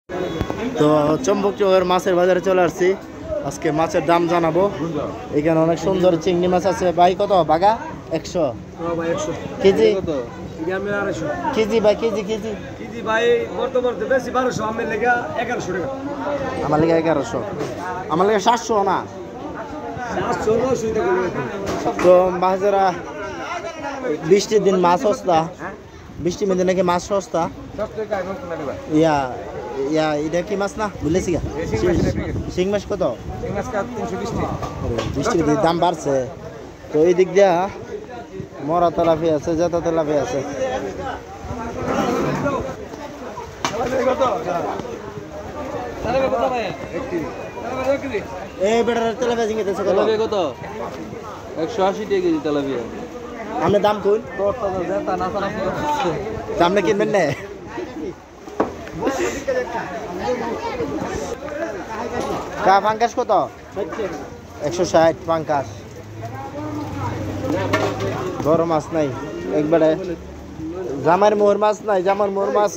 তো চম্পকচরের মাছের বাজারে চলে আসছি। আজকে মাছের দাম জানাবো। এখানে অনেক সুন্দর চিংড়ি মাছ আছে। ভাই কত বাগা? 100 কেজি? কেজি ভাই কেজি কেজি ভাই বর্তমানে বেশি 1200, আমার লেগে 1100 টাকা। আমার লেগে 1100, আমার লেগে 700 না। 700 900 টাকা। তো বাজারা বৃষ্টির দিন মাছ সস্তা, বৃষ্টির মধ্যে নাকি মাছ সস্তা। ইয়া ইয়া এটা কি মাছ না ভুলেছি গা? শিং মাছ কত? বৃষ্টির দিন দাম বাড়ছে। তো এই দিক দিয়া মরা তেলাপি আছে, জেতা তেলাপি আছে। এই বেটার তেলাপিয়া জিঙ্গিতেছে কত? 180 টাকা কেজি তেলাপিয়া। আপনি দাম কই? দামটা কিনবেন না? কা পাঙ্কাশ কত? 160 পাঙ্কাশ। বড় মাছ নাই একবারে। জামার মোহর মাছ নাই, জামার মোহর মাছ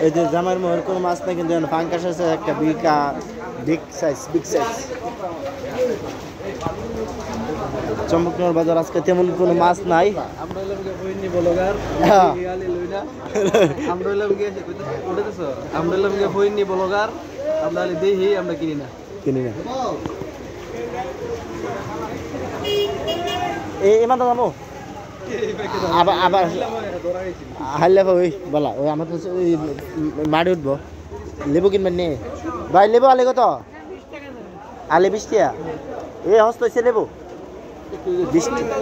এই যে জামার মোহর কোন মাছ নাই, কিন্তু পাঙ্কাশ আছে একটা বিগ সাইজ। চম্পকনগর বাজার আজকে তেমন কোনো মাছ নাই। কিনি না ইমান দামো আবার আবার হারলে ওই বলা ওই আমার তো মারি উঠবো। লেবু কিনবেন নে ভাই? লেবু আলে কত? আলে 20 টাকা। এ হস্ত হয়েছে লেবু 20 টাকা।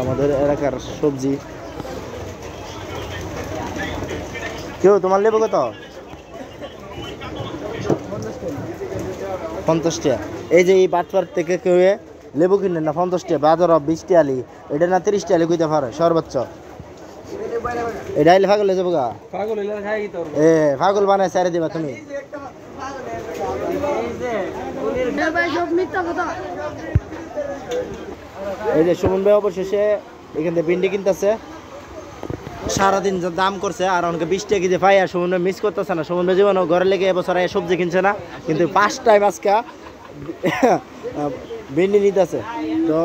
আমাদের এলাকার সবজি। কেউ তোমার লেবু কত? 50 টাকা। এই যে এই বাটপার থেকে কেউ লেবু কিনেন না 50 টাকা, বাজার 20 টাকা আলি, এটা না 30 টাকা কইতে পারে সর্বোচ্চ। এটা আইলে পাগল হয়ে যাবো গা। এ পাগল বানায় সারে দিবা তুমি। এই যে সুমন ভাই অবশেষে এখান থেকে ভিন্ডি কিনতেছে। সারাদিন যা দাম করছে আর অনেকে 20 টাকা কেজি পাই, আর সুমন ভাই মিস করতেছে না। সুমন ভাই জীবন ঘরে লেগে এবছর সবজি কিনছে না, কিন্তু 5 টাইম আজকে ভিন্ডি নিতেছে। তো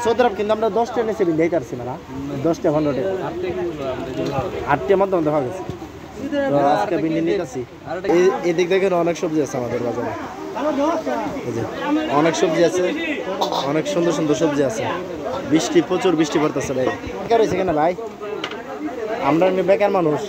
সৌদরাব কিন্তু আমরা 10 টাকা নিচে ভিন্ডি পারছি না, 10 টাকা 15 টাকা 8 টাকা মধ্যে দেখা গেছে। তো আজকে ভিন্ডি নিতেছি। এদিক দেখেন অনেক সবজি আছে আমাদের বাজারে। অনেক সবজি আছে, অনেক সুন্দর সুন্দর সবজি আছে। প্রচুর বৃষ্টি পড়তেছে ভাই। বেকার হয়েছে কেন ভাই? আমরা বেকার মানুষ।